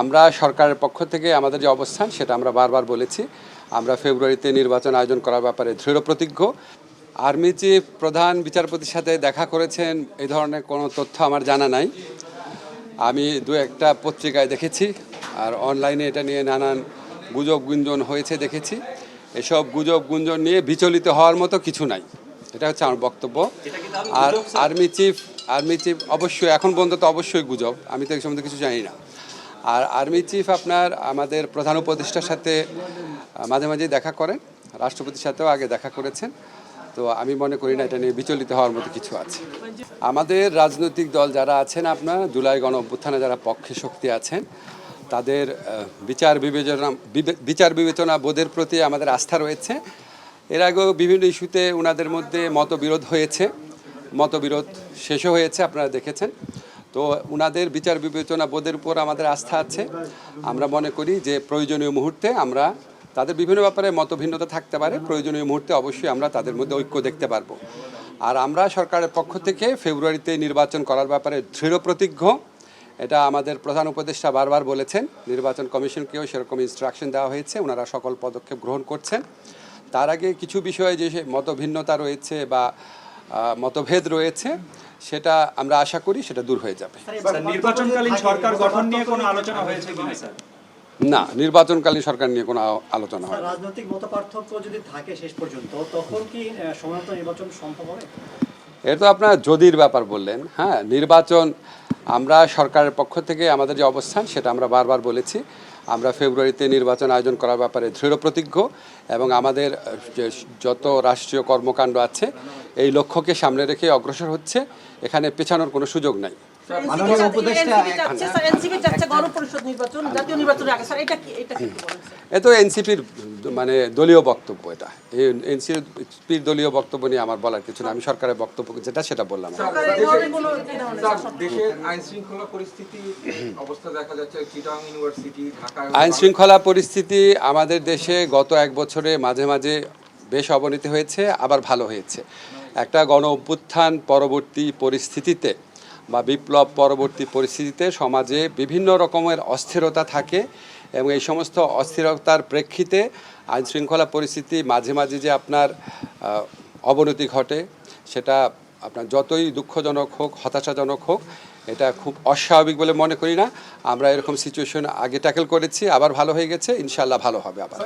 আমরা সরকারের পক্ষ থেকে আমাদের যে অবস্থান সেটা আমরা বারবার বলেছি। আমরা ফেব্রুয়ারিতে নির্বাচন আয়োজন করার ব্যাপারে দৃঢ় প্রতিজ্ঞ। আর্মি চিফ প্রধান বিচারপতির সাথে দেখা করেছেন এই ধরনের কোনো তথ্য আমার জানা নাই। আমি দু একটা পত্রিকায় দেখেছি, আর অনলাইনে এটা নিয়ে নানান গুজব গুঞ্জন হয়েছে দেখেছি। এসব গুজব গুঞ্জন নিয়ে বিচলিত হওয়ার মতো কিছু নাই, এটা হচ্ছে আমার বক্তব্য। আর আর্মি চিফ অবশ্যই এখন পর্যন্ত তো অবশ্যই গুজব, আমি তো এই সম্বন্ধে কিছু জানি না। আর আর্মি চিফ আপনার আমাদের প্রধান উপদেষ্টার সাথে মাঝে মাঝেই দেখা করেন, রাষ্ট্রপতির সাথেও আগে দেখা করেছেন। তো আমি মনে করি না এটা নিয়ে বিচলিত হওয়ার মতো কিছু আছে। আমাদের রাজনৈতিক দল যারা আছেন, আপনার জুলাই গণ অভ্যুত্থানে যারা পক্ষে শক্তি আছেন, তাদের বিচার বিবেচনা বোধের প্রতি আমাদের আস্থা রয়েছে। এর আগেও বিভিন্ন ইস্যুতে ওনাদের মধ্যে মতবিরোধ হয়েছে, মতবিরোধ শেষও হয়েছে, আপনারা দেখেছেন। তো ওনাদের বিচার বিবেচনা বোধের উপর আমাদের আস্থা আছে। আমরা মনে করি যে প্রয়োজনীয় মুহূর্তে আমরা তাদের বিভিন্ন ব্যাপারে মতভিন্নতা থাকতে পারে, প্রয়োজনীয় মুহূর্তে অবশ্যই আমরা তাদের মধ্যে ঐক্য দেখতে পারবো। আর আমরা সরকারের পক্ষ থেকে ফেব্রুয়ারিতে নির্বাচন করার ব্যাপারে দৃঢ় প্রতিজ্ঞ। এটা আমাদের প্রধান উপদেষ্টা বারবার বলেছেন, নির্বাচন কমিশনকেও সেরকম ইনস্ট্রাকশন দেওয়া হয়েছে, ওনারা সকল পদক্ষেপ গ্রহণ করছেন। তার আগে কিছু বিষয়ে যে মতভিন্নতা রয়েছে বা মতভেদ রয়েছে, সেটা আমরা আশা করি সেটা দূর হয়ে যাবে। নির্বাচনকালীন সরকার গঠন নিয়ে কোনো আলোচনা হয়েছে কিনা স্যার? না, নির্বাচনকালীন সরকার নিয়ে কোনো আলোচনা হয়। রাজনৈতিক মতপার্থক্য যদি থাকে শেষ পর্যন্ত, তখন কি সমন্বিত নির্বাচন সম্ভব হবে? এটা তো আপনার যদির ব্যাপার বললেন। হ্যাঁ, নির্বাচন আমরা সরকারের পক্ষ থেকে আমাদের যে অবস্থান সেটা আমরা বারবার বলেছি। আমরা ফেব্রুয়ারিতে নির্বাচন আয়োজন করার ব্যাপারে দৃঢ় প্রতিজ্ঞ, এবং আমাদের যে যত রাষ্ট্রীয় কর্মকাণ্ড আছে এই লক্ষ্যকে সামনে রেখে অগ্রসর হচ্ছে, এখানে পেছানোর কোনো সুযোগ নাই। এ তো এনসিপির মানে দলীয় বক্তব্য, এটা এনসিপির দলীয় বক্তব্য নিয়ে আমার বলার কিছু না। আমি সরকারের বক্তব্য যেটা সেটা বললাম। আইন শৃঙ্খলা পরিস্থিতি আমাদের দেশে গত এক বছরে মাঝে মাঝে বেশ অবনতি হয়েছে, আবার ভালো হয়েছে। একটা গণ অভ্যুত্থান পরবর্তী পরিস্থিতিতে বা বিপ্লব পরবর্তী পরিস্থিতিতে সমাজে বিভিন্ন রকমের অস্থিরতা থাকে, এবং এই সমস্ত অস্থিরতার প্রেক্ষিতে আইন শৃঙ্খলা পরিস্থিতি মাঝে মাঝে যে আপনার অবনতি ঘটে, সেটা আপনার যতই দুঃখজনক হোক, হতাশাজনক হোক, এটা খুব অস্বাভাবিক বলে মনে করি না। আমরা এরকম সিচুয়েশন আগে ট্যাকেল করেছি, আবার ভালো হয়ে গেছে, ইনশাল্লাহ ভালো হবে আবার।